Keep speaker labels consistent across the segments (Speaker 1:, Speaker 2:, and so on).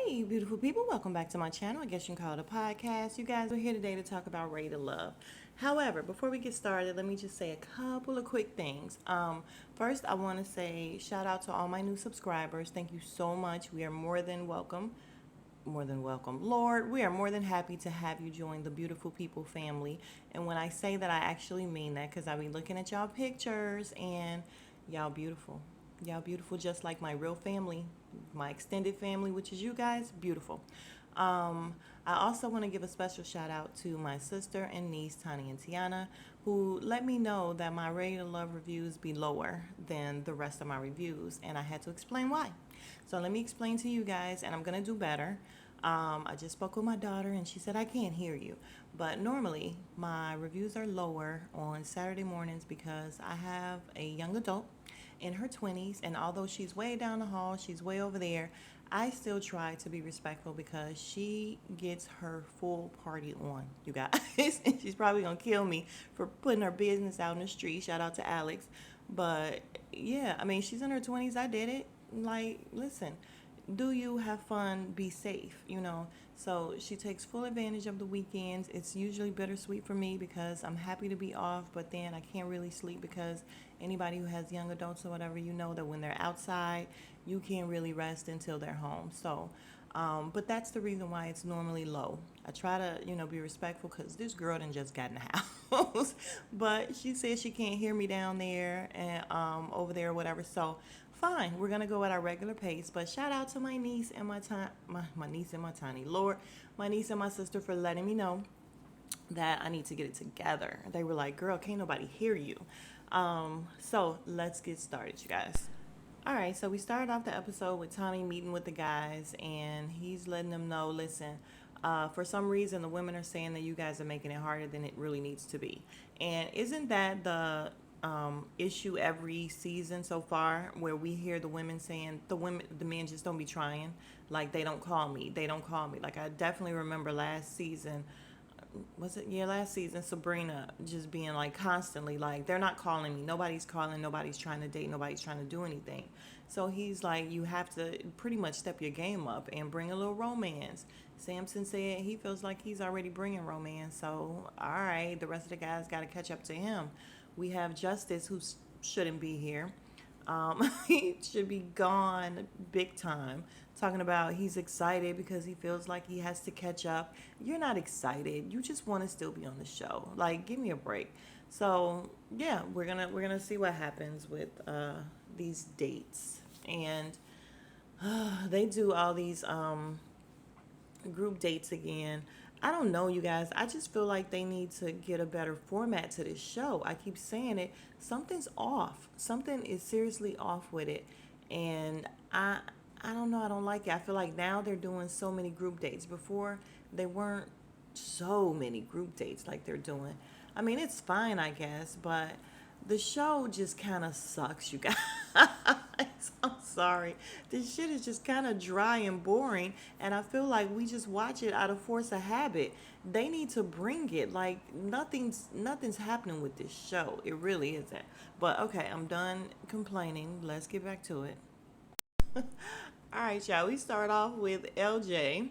Speaker 1: Hey, beautiful people, welcome back to my channel. I guess you can call it a podcast. You guys are here today to talk about Ready to Love. However, before we get started, let me just say a couple of quick things. First, I want to say shout out to all my new subscribers. Thank you so much. We are more than welcome. More than welcome. Lord, we are more than happy to have you join the beautiful people family. And when I say that, I actually mean that because I be looking at y'all pictures and y'all beautiful. Y'all beautiful just like my real family, my extended family, which is you guys, beautiful. I also want to give a special shout out to my sister and niece, Tani and Tiana, who let me know that my Ready to Love reviews be lower than the rest of my reviews, and I had to explain why. So let me explain to you guys, and I'm going to do better. I just spoke with my daughter, and she said, I can't hear you. But normally, my reviews are lower on Saturday mornings because I have a young adult in her 20s, and although she's way down the hall, she's way over there, I still try to be respectful because she gets her full party on, you guys. And she's probably gonna kill me for putting her business out in the street. Shout out to Alex. But yeah, I mean, she's in her 20s. I did it. Like, listen, do you have fun, be safe, you know? So she takes full advantage of the weekends. It's usually bittersweet for me because I'm happy to be off, but then I can't really sleep because anybody who has young adults or whatever, you know that when they're outside, you can't really rest until they're home. So, but that's the reason why it's normally low. I try to, be respectful because this girl done just got in the house. But she says she can't hear me down there and over there or whatever. So fine, we're gonna go at our regular pace. But shout out to my niece and my niece and my tiny Lord, my niece and my sister for letting me know that I need to get it together. They were like, girl, can't nobody hear you. So let's get started, you guys. All right, so we started off the episode with Tommy meeting with the guys, and he's letting them know, listen, for some reason, the women are saying that you guys are making it harder than it really needs to be. And isn't that the issue every season so far, where we hear the women saying the men just don't be trying, like they don't call me, Like I definitely remember last season. Was it last season, Sabrina just being like constantly like, they're not calling me, nobody's calling, nobody's trying to date, nobody's trying to do anything. So he's like, you have to pretty much step your game up and bring a little romance. Samson said he feels like he's already bringing romance, so all right, the rest of the guys got to catch up to him. We have Justice, who shouldn't be here. He should be gone big time. Talking about he's excited because he feels like he has to catch up. You're not excited. You just want to still be on the show. Like, give me a break. So yeah, we're gonna see what happens with these dates, and they do all these group dates again. I don't know, you guys. I just feel like they need to get a better format to this show. I keep saying it. Something's off. Something is seriously off with it. And I don't know. I don't like it. I feel like now they're doing so many group dates. Before, they weren't so many group dates like they're doing. I mean, it's fine, I guess, but the show just kind of sucks, you guys. I'm sorry. This shit is just kind of dry and boring, and I feel like we just watch it out of force of habit. They need to bring it. Like nothing's happening with this show. It really isn't. But okay, I'm done complaining. Let's get back to it. All right, y'all. We start off with LJ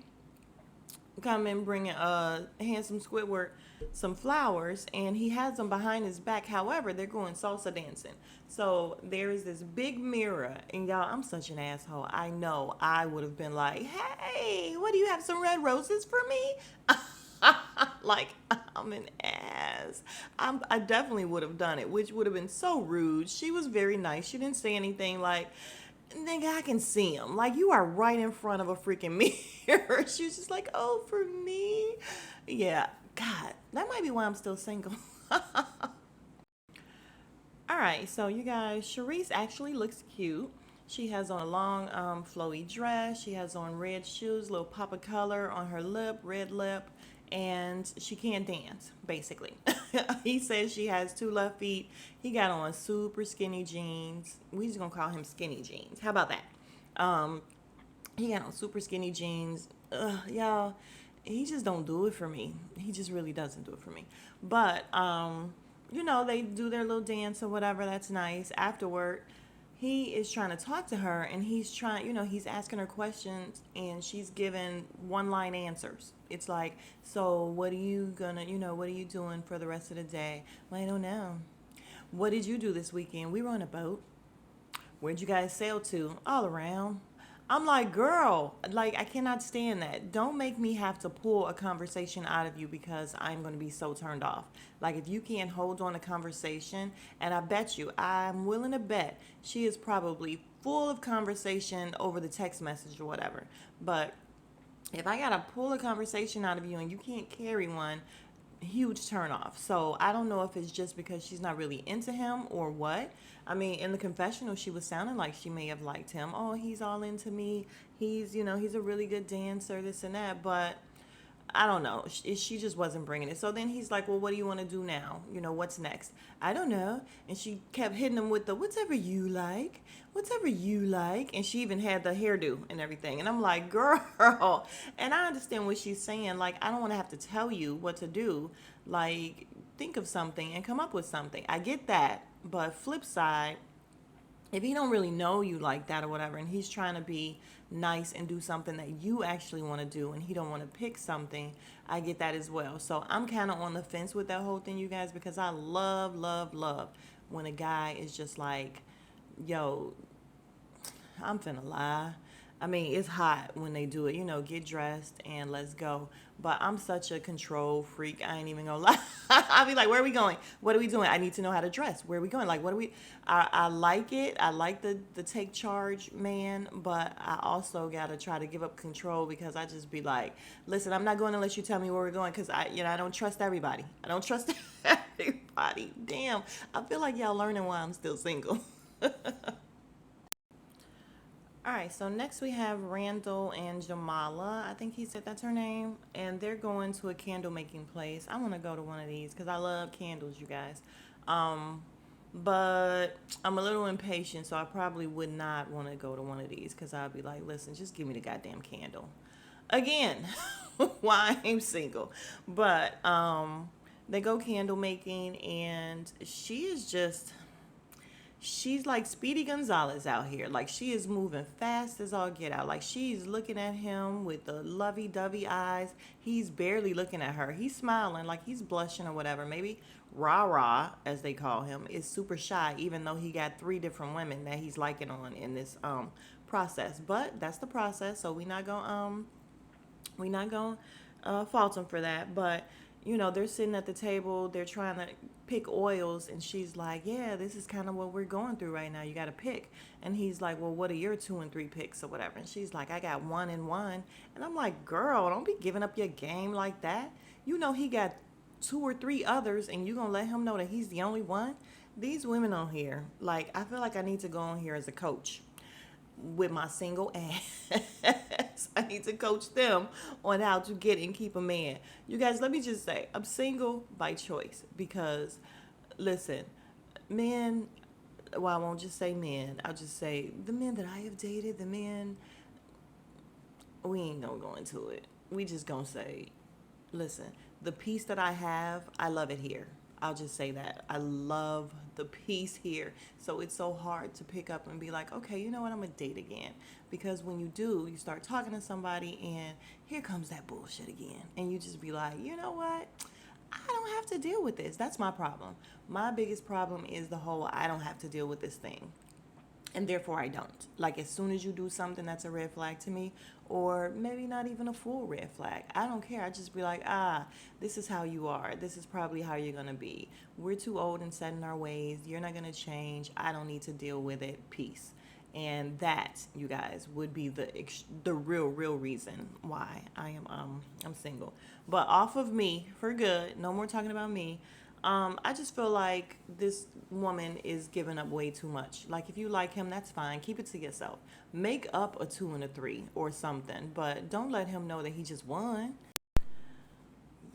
Speaker 1: coming bringing handsome Squidward some flowers, and he has them behind his back. However, they're going salsa dancing, so there is this big mirror, and y'all, I'm such an asshole. I know I would have been like, hey, what do you have, some red roses for me? Like, I'm an ass. I definitely would have done it, which would have been so rude. She was very nice. She didn't say anything like, nigga, I can see him. Like, you are right in front of a freaking mirror. She was just like, oh, for me? Yeah, God, that might be why I'm still single. All right, so you guys, Charisse actually looks cute. She has on a long, flowy dress. She has on red shoes, little pop of color on her lip, red lip, and she can't dance, basically. He says she has two left feet. He got on super skinny jeans. We just gonna call him skinny jeans. How about that? He got on super skinny jeans. Y'all, he just don't do it for me. He just really doesn't do it for me. But they do their little dance or whatever. That's nice. Afterward, he is trying to talk to her, and he's trying, he's asking her questions, and she's giving one line answers. It's like, so what are you gonna, what are you doing for the rest of the day? Well, I don't know. What did you do this weekend? We were on a boat. Where'd you guys sail to? All around. I'm like, girl, like, I cannot stand that. Don't make me have to pull a conversation out of you because I'm going to be so turned off. Like, if you can't hold on a conversation, and I bet you, I'm willing to bet, she is probably full of conversation over the text message or whatever. But if I got to pull a conversation out of you and you can't carry one, huge turn off. So I don't know if it's just because she's not really into him or what. I mean, in the confessional, she was sounding like she may have liked him. Oh, he's all into me. He's a really good dancer, this and that. But I don't know. She just wasn't bringing it. So then he's like, well, what do you want to do now? What's next? I don't know. And she kept hitting him with the, whatever you like, whatever you like. And she even had the hairdo and everything. And I'm like, girl. And I understand what she's saying. Like, I don't want to have to tell you what to do. Like, think of something and come up with something. I get that. But flip side, if he don't really know you like that or whatever, and he's trying to be nice and do something that you actually want to do, and he don't want to pick something, I get that as well. So I'm kind of on the fence with that whole thing, you guys, because I love, love, love when a guy is just like, yo, I'm finna lie. I mean, it's hot when they do it, get dressed and let's go. But I'm such a control freak. I ain't even gonna lie. I'll be like, where are we going? What are we doing? I need to know how to dress. Where are we going? Like, what are we? I like it. I like the take charge man, but I also got to try to give up control because I just be like, listen, I'm not going unless you tell me where we're going because I don't trust everybody. I don't trust everybody. Damn. I feel like y'all learning why I'm still single. All right, so next we have Randall and Jamallah. I think he said that's her name. And they're going to a candle making place. I want to go to one of these because I love candles, you guys. But I'm a little impatient, so I probably would not want to go to one of these because I'd be like, listen, just give me the goddamn candle. Again, why I'm single. But they go candle making, and she's like Speedy Gonzalez out here. Like, she is moving fast as all get out. Like, she's looking at him with the lovey-dovey eyes. He's barely looking at her. He's smiling like he's blushing or whatever. Maybe rah-rah, as they call him, is super shy, even though he got 3 different women that he's liking on in this process. But that's the process, so we're not gonna fault him for that. But they're sitting at the table, they're trying to pick oils, and she's like, yeah, this is kind of what we're going through right now. You got to pick. And he's like, well, what are your 2 and 3 picks or whatever? And she's like, I got 1 and 1. And I'm like, girl, don't be giving up your game like that. He got 2 or 3 others, and you gonna let him know that he's the only one? These women on here, like, I feel like I need to go on here as a coach with my single ass. I need to coach them on how to get and keep a man. You guys, let me just say, I'm single by choice because, listen, men, well, I won't just say men. I'll just say the men that I have dated, the men, we ain't gonna go into it. We just gonna say, listen, the peace that I have, I love it here. I'll just say that. I love the peace here. So it's so hard to pick up and be like, okay, you know what? I'm going to date again. Because when you do, you start talking to somebody and here comes that bullshit again. And you just be like, you know what? I don't have to deal with this. That's my problem. My biggest problem is the whole I don't have to deal with this thing. And therefore I don't. Like, as soon as you do something that's a red flag to me, or maybe not even a full red flag, I don't care. I just be like, this is how you are. This is probably how you're going to be. We're too old and set in our ways. You're not going to change. I don't need to deal with it. Peace. And that, you guys, would be the real reason why I'm single. But off of me for good. No more talking about me. I just feel like this woman is giving up way too much. Like, if you like him, that's fine. Keep it to yourself. Make up a 2 and a 3 or something, but don't let him know that he just won.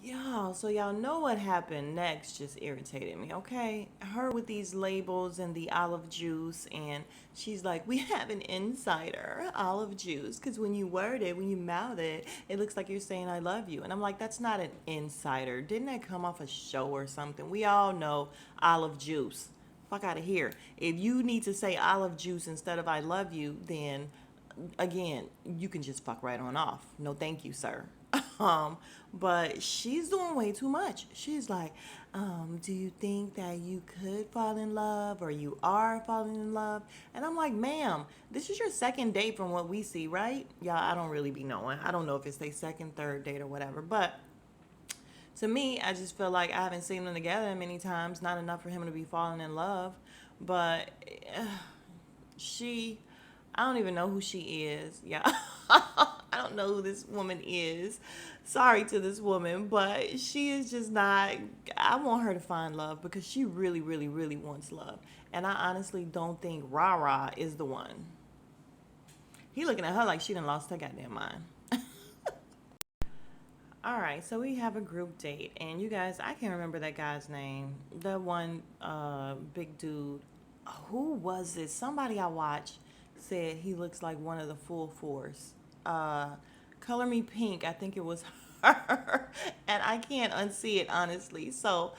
Speaker 1: Y'all, so y'all know what happened next just irritated me, okay? Her with these labels and the olive juice, and she's like, we have an insider olive juice, because when you word it, when you mouth it, it looks like you're saying I love you. And I'm like, that's not an insider. Didn't that come off a show or something? We all know olive juice. fuck out of here. If you need to say olive juice instead of I love you, then again, you can just fuck right on off. No, thank you, sir. But she's doing way too much. She's like, do you think that you could fall in love or you are falling in love? And I'm like, ma'am, this is your second date from what we see, right? Y'all, I don't really be knowing. I don't know if it's their second, third date or whatever. But to me, I just feel like I haven't seen them together many times. Not enough for him to be falling in love. But she, I don't even know who she is. Yeah. I don't know who this woman is. Sorry to this woman, but she is just not. I want her to find love because she really, really, really wants love. And I honestly don't think Rara is the one. He looking at her like she done lost her goddamn mind. All right, so we have a group date, and you guys, I can't remember that guy's name. The one big dude. Who was it? Somebody I watched said he looks like one of the Full Force. Color Me Pink, I think it was her. And I can't unsee it, honestly. So,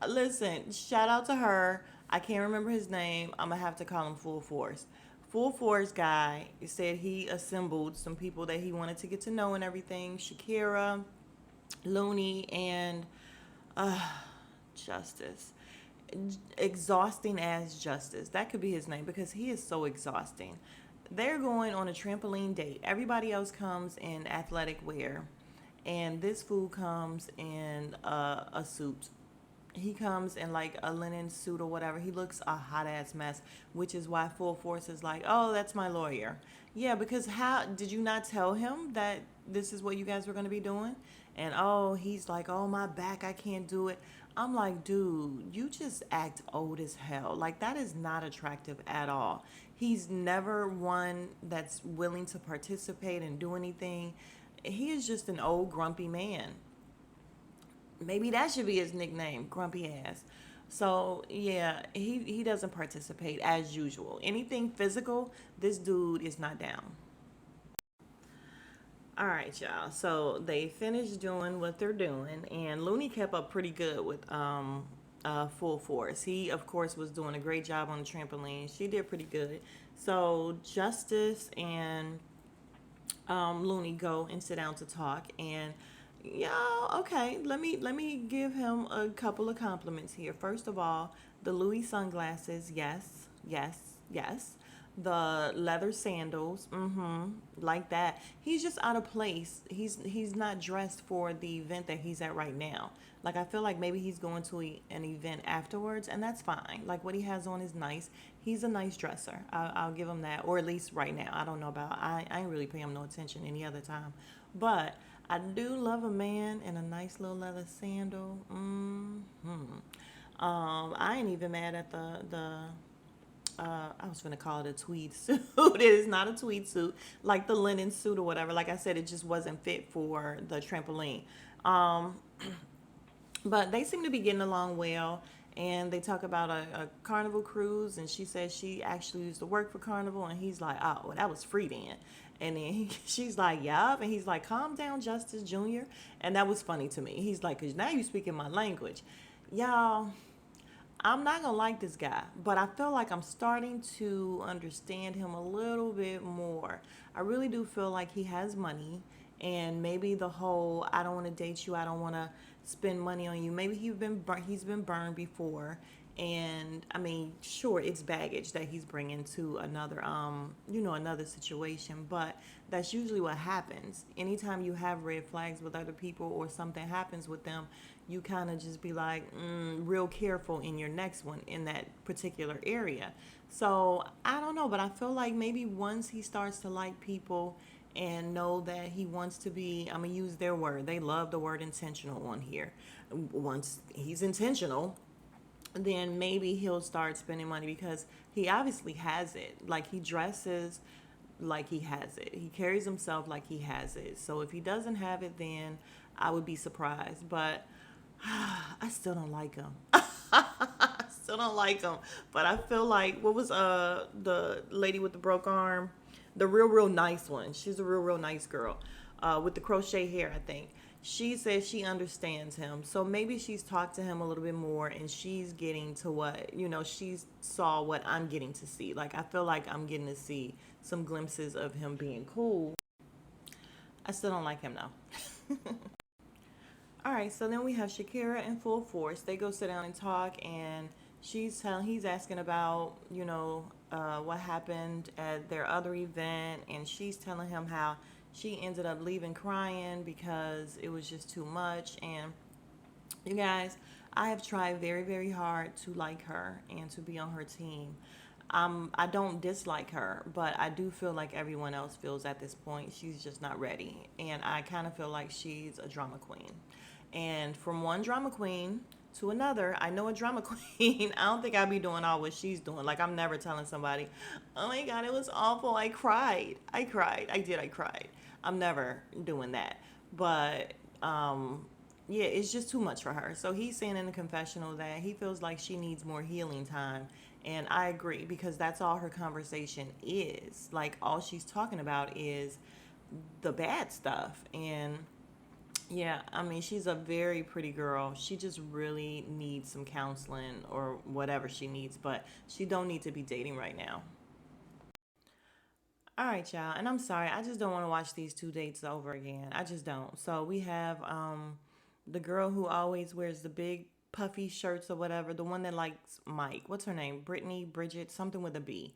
Speaker 1: listen, shout out to her. I can't remember his name. I'm going to have to call him Full Force. Full Force guy said he assembled some people that he wanted to get to know and everything. Shakira, Looney, and Justice. Exhausting as Justice. That could be his name because he is so exhausting. They're going on a trampoline date. Everybody else comes in athletic wear, and this fool comes in a suit. He comes in like a linen suit or whatever. He looks a hot ass mess, which is why Full Force is like, oh, that's my lawyer. Yeah, because how did you not tell him that this is what you guys were going to be doing? And oh, he's like, oh, my back, I can't do it. I'm like, dude, you just act old as hell. Like, that is not attractive at all. He's never one that's willing to participate and do anything. He is just an old grumpy man. Maybe that should be his nickname, grumpy ass. So yeah, he doesn't participate as usual. Anything physical, this dude is not down. All right, y'all. So they finished doing what they're doing, and Looney kept up pretty good with Full Force. He, of course, was doing a great job on the trampoline. She did pretty good. So Justice and Looney go and sit down to talk, and y'all, okay, let me give him a couple of compliments here. First of all, the Louis sunglasses, yes, yes, yes. The leather sandals, like that. He's just out of place. He's not dressed for the event that he's at right now. Like, I feel like maybe he's going to an event afterwards, and that's fine. Like, what he has on is nice. He's a nice dresser. I'll give him that, or at least right now. I don't know about. I ain't really paying him no attention any other time, but I do love a man in a nice little leather sandal. I ain't even mad at the I was gonna call it a tweed suit. It is not a tweed suit, like the linen suit or whatever. Like I said, it just wasn't fit for the trampoline. But they seem to be getting along well. And they talk about a Carnival cruise, and she says she actually used to work for Carnival, and he's like, oh, well, that was free then. And then she's like, yup. And he's like, calm down, Justice Jr. And that was funny to me. He's like, because now you speaking my language. Y'all, I'm not going to like this guy, but I feel like I'm starting to understand him a little bit more. I really do feel like he has money, and maybe the whole, I don't want to date you, I don't want to spend money on you. Maybe he's been burned before, and I mean, sure, it's baggage that he's bringing to another another situation, but that's usually what happens. Anytime you have red flags with other people or something happens with them, you kind of just be like real careful in your next one in that particular area. So I don't know, but I feel like maybe once he starts to like people and know that he wants to be, I'm going to use their word. They love the word intentional on here. Once he's intentional, then maybe he'll start spending money because he obviously has it. Like, he dresses like he has it. He carries himself like he has it. So if he doesn't have it, then I would be surprised. But I still don't like him. I still don't like him. But I feel like, what was the lady with the broke arm? The real nice one. She's a real nice girl with the crochet hair, I think. she says she understands him. So maybe she's talked to him a little bit more and she's getting to what, she's saw what I'm getting to see. Like, I feel like I'm getting to see some glimpses of him being cool. I still don't like him though. All right, so then we have Shakira in full force. They go sit down and talk, and he's asking about, what happened at their other event, and she's telling him how she ended up leaving crying because it was just too much. And you guys, I have tried very, very hard to like her and to be on her team. I don't dislike her, but I do feel like everyone else feels at this point she's just not ready. And I kind of feel like she's a drama queen. And from one drama queen to another, I know a drama queen. I don't think I'd be doing all what she's doing. Like, I'm never telling somebody, oh my God, it was awful. I cried. I cried. I cried. I'm never doing that. But, yeah, it's just too much for her. So he's saying in the confessional that he feels like she needs more healing time. And I agree, because that's all her conversation is. Like, all she's talking about is the bad stuff. And yeah, I mean, she's a very pretty girl. She just really needs some counseling or whatever she needs, but she don't need to be dating right now. All right, y'all. And I'm sorry, I just don't want to watch these two dates over again. I just don't. So we have the girl who always wears the big puffy shirts or whatever, the one that likes Mike. What's her name? Brittany, Bridget, something with a B.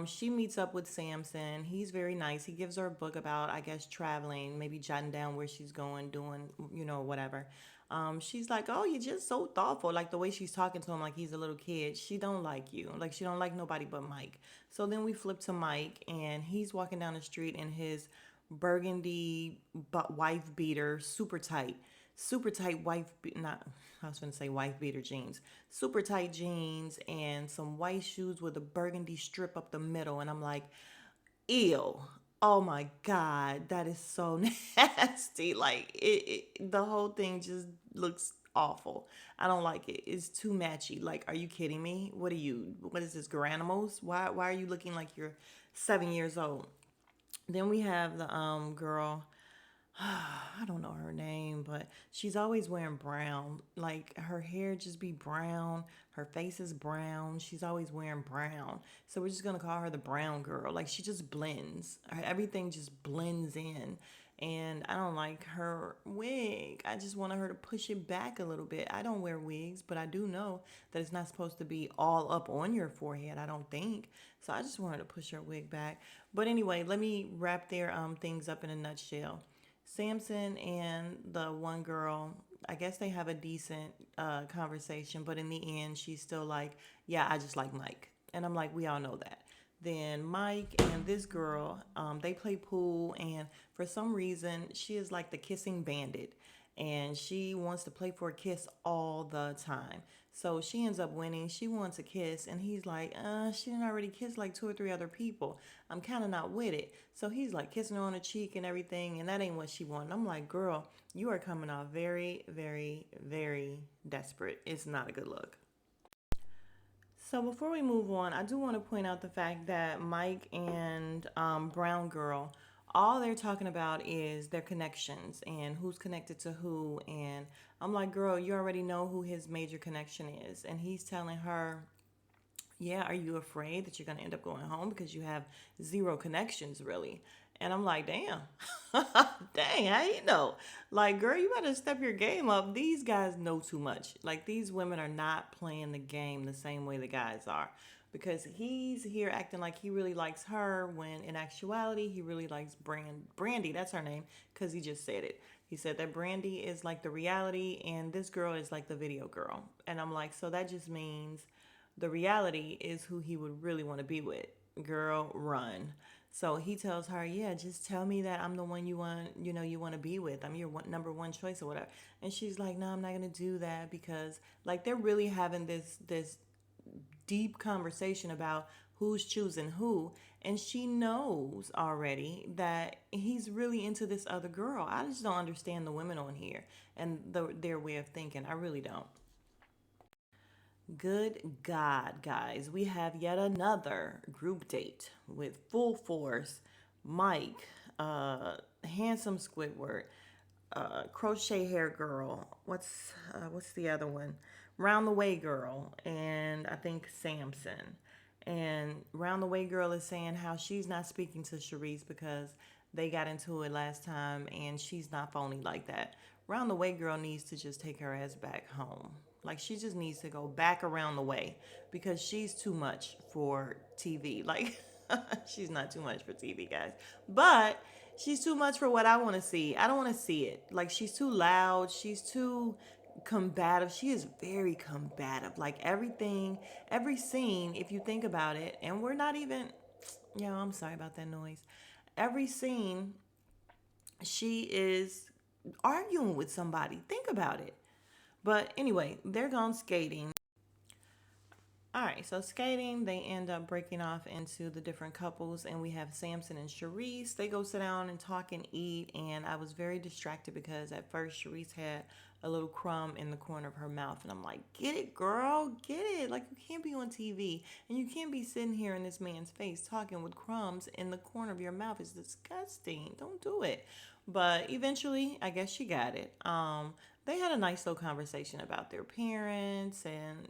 Speaker 1: She meets up with Samson. He's very nice. He gives her a book about, I guess, traveling, maybe jotting down where she's going, doing, whatever. She's like, oh, you're just so thoughtful. Like, the way she's talking to him like he's a little kid. She don't like you. Like, she don't like nobody but Mike. So then we flip to Mike, and he's walking down the street in his burgundy wife beater, super tight wife, not, I was going to say wife beater jeans, super tight jeans, and some white shoes with a burgundy strip up the middle. And I'm like, ew. Oh my God, that is so nasty. Like, the whole thing just looks awful. I don't like it. It's too matchy. Like, are you kidding me? What is this, Garanimals? Why are you looking like you're 7 years old? Then we have the girl, I don't know her name, but she's always wearing brown. Like, her hair just be brown. Her face is brown. She's always wearing brown. So we're just going to call her the brown girl. Like, she just blends. Everything just blends in. And I don't like her wig. I just wanted her to push it back a little bit. I don't wear wigs, but I do know that it's not supposed to be all up on your forehead, I don't think. So I just wanted to push her wig back. But anyway, let me wrap their things up in a nutshell. Samson and the one girl, I guess they have a decent conversation, but in the end, she's still like, yeah, I just like Mike. And I'm like, we all know that. Then Mike and this girl, they play pool, and for some reason, she is like the kissing bandit, and she wants to play for a kiss all the time. So she ends up winning. She wants a kiss, and he's like, she didn't already kiss like two or three other people. I'm kind of not with it. So he's like kissing her on the cheek and everything, and that ain't what she wanted. I'm like, girl, you are coming off very, very, very desperate. It's not a good look. So before we move on, I do want to point out the fact that Mike and Brown Girl, all they're talking about is their connections and who's connected to who. And I'm like, girl, you already know who his major connection is. And he's telling her, yeah, are you afraid that you're going to end up going home because you have zero connections, really? And I'm like, damn, dang, how you know? Like, girl, you better step your game up. These guys know too much. Like, these women are not playing the game the same way the guys are. Because he's here acting like he really likes her when in actuality he really likes Brandy. That's her name, because he just said it. He said that Brandy is like the reality and this girl is like the video girl. And I'm like, so that just means the reality is who he would really want to be with. Girl, run. So he tells her, yeah, just tell me that I'm the one you want to be with. I'm your number one choice or whatever. And she's like, no, I'm not going to do that, because like they're really having this deep conversation about who's choosing who. And she knows already that he's really into this other girl. I just don't understand the women on here and their way of thinking. I really don't. Good God, guys. We have yet another group date with full force Mike, handsome Squidward, Crochet Hair Girl. What's the other one? Round the Way Girl, and I think Samson. And Round the Way Girl is saying how she's not speaking to Charisse because they got into it last time, and she's not phony like that. Round the Way Girl needs to just take her ass back home. Like, she just needs to go back around the way because she's too much for TV. Like, she's not too much for TV, guys. But she's too much for what I want to see. I don't want to see it. Like, she's too loud. She's too combative. She is very combative. Like, everything, every scene, if you think about it, and we're not even, I'm sorry about that noise. Every scene, she is arguing with somebody. Think about it. But anyway, they're gone skating. All right, so skating, they end up breaking off into the different couples, and we have Samson and Cherise. They go sit down and talk and eat, and I was very distracted because at first Cherise had a little crumb in the corner of her mouth, and I'm like, get it, girl, get it. Like, you can't be on TV, and you can't be sitting here in this man's face talking with crumbs in the corner of your mouth. It's disgusting. Don't do it. But eventually, I guess she got it. They had a nice little conversation about their parents and,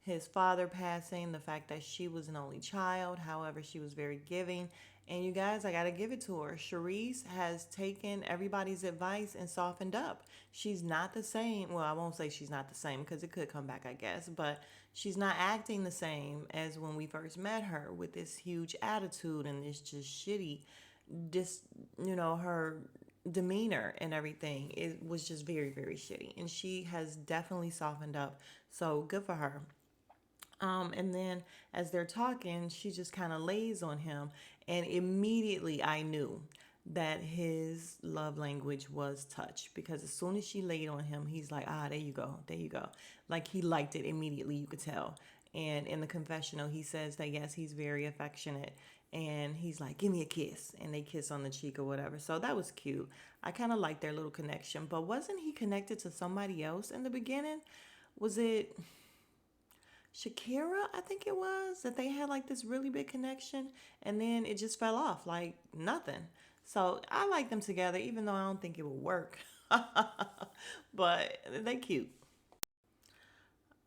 Speaker 1: his father passing, the fact that she was an only child. However, she was very giving. And you guys, I got to give it to her. Charisse has taken everybody's advice and softened up. She's not the same. Well, I won't say she's not the same because it could come back, I guess. But she's not acting the same as when we first met her with this huge attitude and this just shitty, her demeanor and everything. It was just very, very shitty. And she has definitely softened up. So good for her. And then as they're talking, she just kind of lays on him. And immediately I knew that his love language was touch because as soon as she laid on him, he's like, there you go. There you go. Like, he liked it immediately. You could tell. And in the confessional, he says that, yes, he's very affectionate. And he's like, give me a kiss. And they kiss on the cheek or whatever. So that was cute. I kind of liked their little connection. But wasn't he connected to somebody else in the beginning? Was it Shakira, I think it was, that they had like this really big connection and then it just fell off like nothing. So I like them together, even though I don't think it will work. But they cute.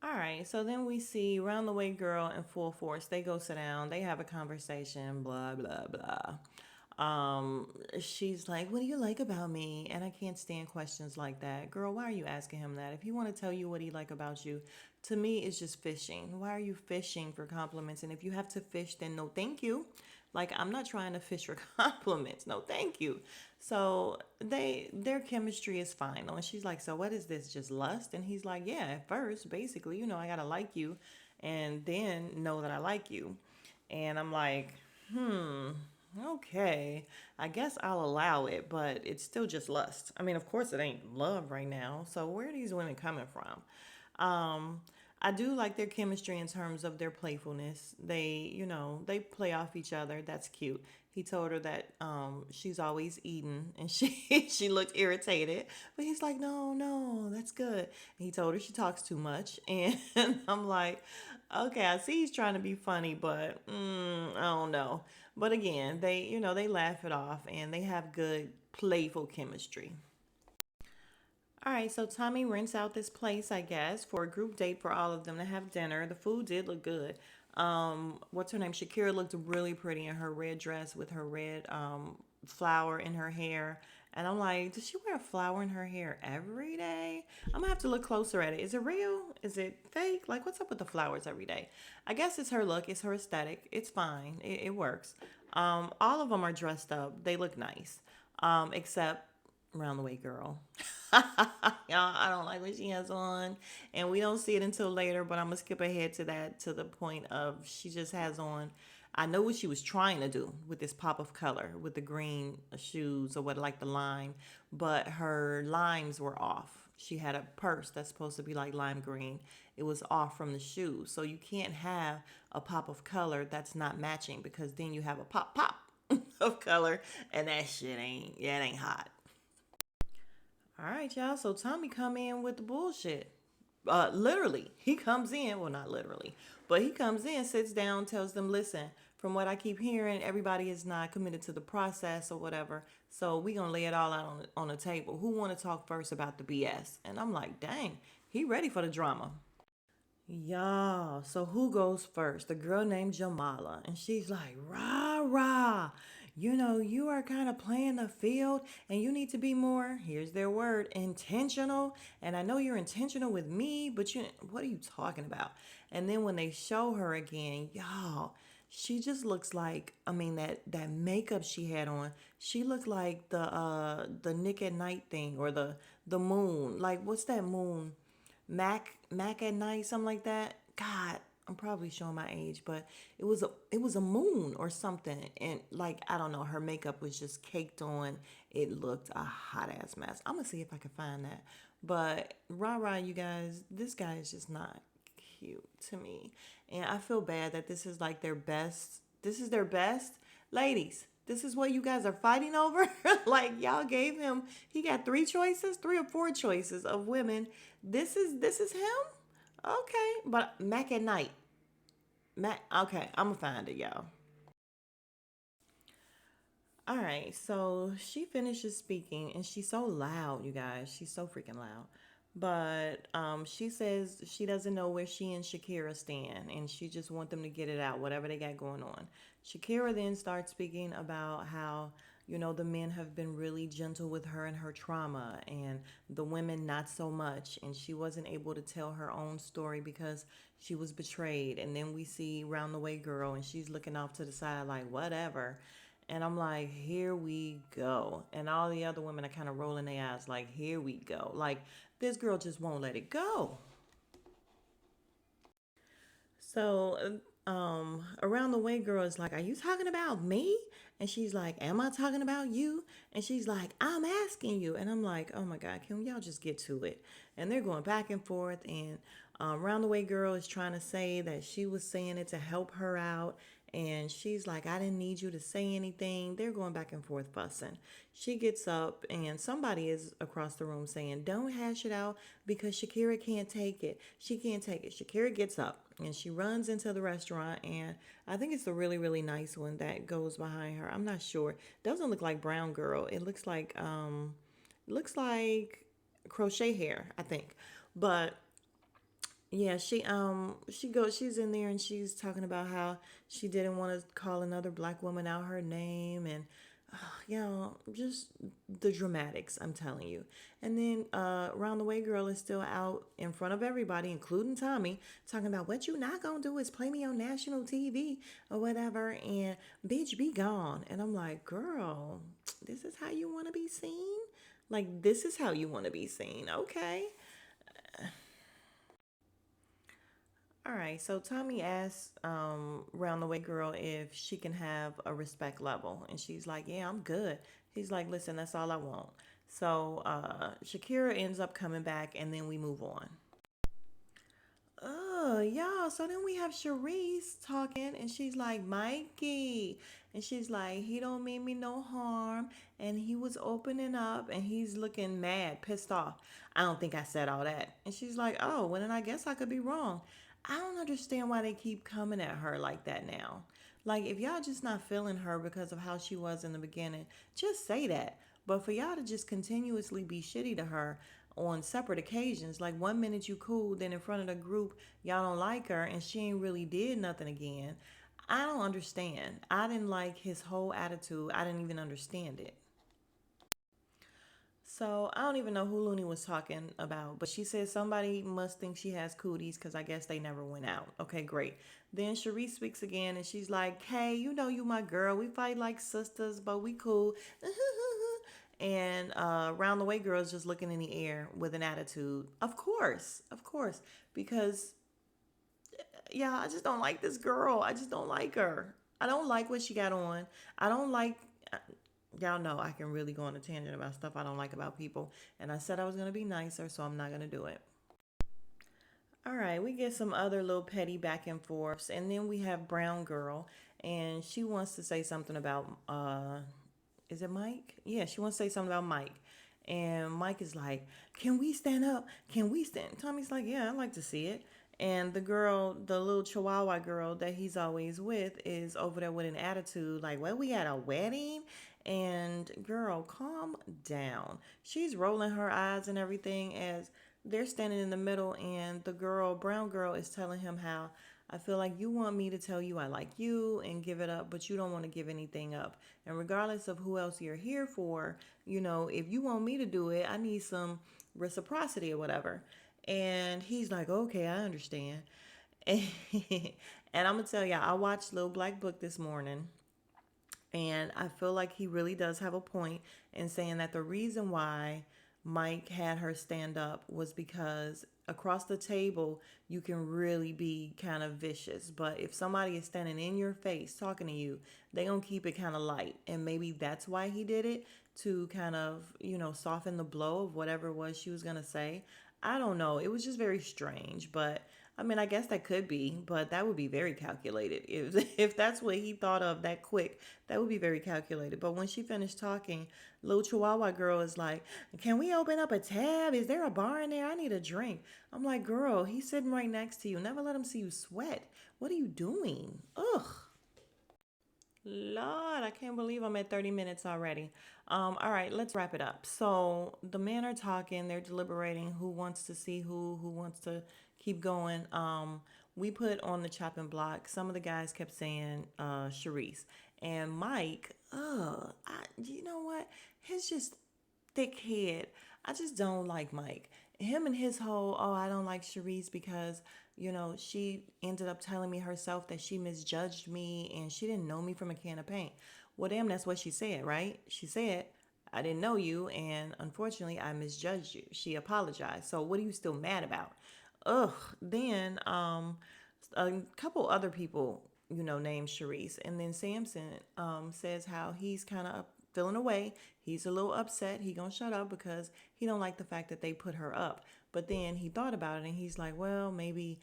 Speaker 1: All right, so then we see Round the Way Girl in full force. They go sit down, they have a conversation, blah, blah, blah. She's like, what do you like about me? And I can't stand questions like that. Girl, why are you asking him that? If he want to tell you what he like about you, to me, it's just fishing. Why are you fishing for compliments? And if you have to fish, then no, thank you. Like, I'm not trying to fish for compliments. No, thank you. So their chemistry is fine. And she's like, so what is this? Just lust? And he's like, yeah, at first, basically, I got to like you and then know that I like you. And I'm like, okay, I guess I'll allow it, but it's still just lust. I mean, of course it ain't love right now. So where are these women coming from? I do like their chemistry in terms of their playfulness. They play off each other. That's cute. He told her that she's always eating and she looked irritated. But he's like, no, that's good. And he told her she talks too much. And I'm like, okay, I see he's trying to be funny, but I don't know. But again, they laugh it off and they have good playful chemistry. All right, so Tommy rents out this place, I guess, for a group date for all of them to have dinner. The food did look good. What's her name? Shakira looked really pretty in her red dress with her red flower in her hair. And I'm like, does she wear a flower in her hair every day? I'm gonna have to look closer at it. Is it real? Is it fake? Like, what's up with the flowers every day? I guess it's her look. It's her aesthetic. It's fine. It works. All of them are dressed up. They look nice. Except Round the Way Girl. Y'all, I don't like what she has on. And we don't see it until later, but I'm going to skip ahead to that, to the point of she just has on. I know what she was trying to do with this pop of color, with the green shoes or what, like the lime, but her limes were off. She had a purse that's supposed to be like lime green. It was off from the shoes. So you can't have a pop of color that's not matching because then you have a pop of color and that shit it ain't hot. All right, y'all. So Tommy come in with the bullshit. Literally, he comes in. Well, not literally, but he comes in, sits down, tells them, listen, from what I keep hearing, everybody is not committed to the process or whatever. So we gonna lay it all out on the table. Who want to talk first about the BS? And I'm like, dang, he ready for the drama. Y'all, so who goes first? The girl named Jamallah. And she's like, rah, rah. You are kind of playing the field and you need to be more, here's their word, intentional. And I know you're intentional with me, but what are you talking about? And then when they show her again, y'all, she just looks like, I mean, that makeup she had on, she looked like the Nick at Night thing, or the moon. Like, what's that moon? Mac at Night, something like that. God, I'm probably showing my age, but it was a moon or something, and like, I don't know, her makeup was just caked on. It looked a hot ass mess. I'm gonna see if I can find that. But rah rah, you guys, this guy is just not cute to me, and I feel bad that this is like their best. This is their best, ladies. This is what you guys are fighting over. Like, y'all gave him, he got three or four choices of women. This is him. Okay, but Mac at Night. Mac. Okay, I'm gonna find it, y'all. All right, so she finishes speaking and she's so loud, you guys. She's so freaking loud. But she says she doesn't know where she and Shakira stand and she just want them to get it out, whatever they got going on. Shakira then starts speaking about how, the men have been really gentle with her and her trauma, and the women not so much. And she wasn't able to tell her own story because she was betrayed. And then we see Round the Way Girl and she's looking off to the side like, whatever. And I'm like, here we go. And all the other women are kind of rolling their eyes like, here we go. Like, this girl just won't let it go. So, Around the Way Girl is like, are you talking about me? And she's like, am I talking about you? And she's like, I'm asking you. And I'm like, oh my God, can y'all just get to it? And they're going back and forth. And Round the Way Girl is trying to say that she was saying it to help her out. And she's like, I didn't need you to say anything. They're going back and forth fussing. She gets up and somebody is across the room saying, don't hash it out because Shakira can't take it. She can't take it. Shakira gets up and she runs into the restaurant, and I think it's a really, really nice one that goes behind her. I'm not sure. It doesn't look like Brown Girl. It looks like crochet hair, I think. But yeah, she's in there and she's talking about how she didn't want to call another black woman out her name, and just the dramatics, I'm telling you. And then Round the Way Girl is still out in front of everybody, including Tommy, talking about what you not gonna do is play me on national TV or whatever, and bitch be gone. And I'm like, girl, this is how you want to be seen? Like, this is how you want to be seen? Okay. All right, so Tommy asks Round the Way Girl if she can have a respect level, and she's like, "Yeah, I'm good." He's like, "Listen, that's all I want." So Shakira ends up coming back, and then we move on. Oh, y'all. So then we have Charisse talking, and she's like, Mikey. And she's like, he don't mean me no harm. And he was opening up, and he's looking mad, pissed off. I don't think I said all that. And she's like, oh, well, then I guess I could be wrong. I don't understand why they keep coming at her like that now. Like, if y'all just not feeling her because of how she was in the beginning, just say that. But for y'all to just continuously be shitty to her on separate occasions, like one minute you cool, then in front of the group, y'all don't like her and she ain't really did nothing again. I don't understand. I didn't like his whole attitude. I didn't even understand it. So I don't even know who Looney was talking about, but she said somebody must think she has cooties because I guess they never went out. Okay, great. Then Cherise speaks again and she's like, hey, you my girl. We fight like sisters, but we cool. And Round the Way Girl is just looking in the air with an attitude. Of course, because yeah, I just don't like this girl. I just don't like her. I don't like what she got on. I don't like. Y'all know I can really go on a tangent about stuff I don't like about people. And I said I was going to be nicer, so I'm not going to do it. All right, we get some other little petty back and forths. And then we have Brown Girl. And she wants to say something about, is it Mike? Yeah, she wants to say something about Mike. And Mike is like, can we stand up? Can we stand? Tommy's like, yeah, I'd like to see it. And the girl, the little Chihuahua girl that he's always with, is over there with an attitude like, well, we had a wedding. And girl, calm down. She's rolling her eyes and everything as they're standing in the middle, and the girl, brown girl, is telling him how, I feel like you want me to tell you I like you and give it up, but you don't want to give anything up. And regardless of who else you're here for, if you want me to do it, I need some reciprocity or whatever. And he's like, okay, I understand. And, and I'm going to tell y'all, I watched Little Black Book this morning. And I feel like he really does have a point in saying that the reason why Mike had her stand up was because across the table, you can really be kind of vicious. But if somebody is standing in your face talking to you, they going to keep it kind of light. And maybe that's why he did it, to kind of, soften the blow of whatever it was she was going to say. I don't know. It was just very strange. But I mean, I guess that could be, but that would be very calculated. If that's what he thought of that quick, that would be very calculated. But when she finished talking, little Chihuahua girl is like, can we open up a tab? Is there a bar in there? I need a drink. I'm like, girl, he's sitting right next to you. Never let him see you sweat. What are you doing? Ugh. Lord, I can't believe I'm at 30 minutes already. All right, let's wrap it up. So the men are talking, they're deliberating who wants to see who wants to keep going. We put on the chopping block. Some of the guys kept saying Charisse. And Mike, you know what? His just thick head. I just don't like Mike. Him and his whole, oh, I don't like Charisse because, she ended up telling me herself that she misjudged me and she didn't know me from a can of paint. Well, damn, that's what she said, right? She said, I didn't know you and unfortunately I misjudged you. She apologized. So what are you still mad about? Ugh. Then a couple other people, named Charisse. And then Samson says how he's kind of feeling away. He's a little upset. He gonna shut up because he don't like the fact that they put her up. But then he thought about it and he's like, well, maybe,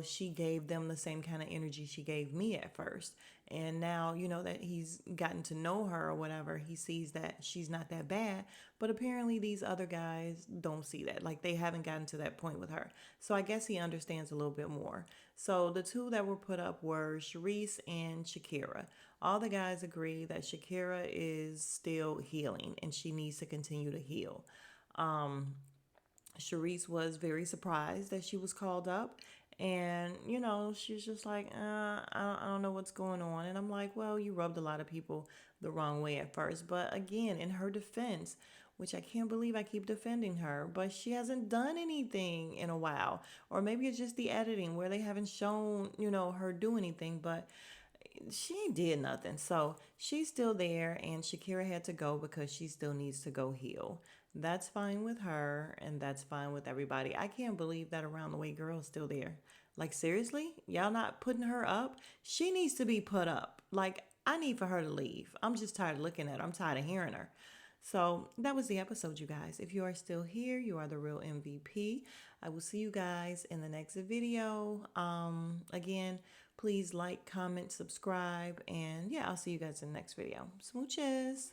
Speaker 1: she gave them the same kind of energy she gave me at first. And now, that he's gotten to know her or whatever, he sees that she's not that bad. But apparently these other guys don't see that. Like they haven't gotten to that point with her. So I guess he understands a little bit more. So the two that were put up were Charisse and Shakira. All the guys agree that Shakira is still healing and she needs to continue to heal. Charisse was very surprised that she was called up. And, she's just like, I don't know what's going on. And I'm like, well, you rubbed a lot of people the wrong way at first. But again, in her defense, which I can't believe I keep defending her, but she hasn't done anything in a while. Or maybe it's just the editing where they haven't shown, her do anything. But she ain't did nothing. So she's still there, and Shakira had to go because she still needs to go heal. That's fine with her, and that's fine with everybody. I can't believe that Around the Way girl is still there. Like, seriously? Y'all not putting her up? She needs to be put up. Like, I need for her to leave. I'm just tired of looking at her. I'm tired of hearing her. So that was the episode, you guys. If you are still here, you are the real MVP. I will see you guys in the next video. Again, please like, comment, subscribe, and yeah, I'll see you guys in the next video. Smooches.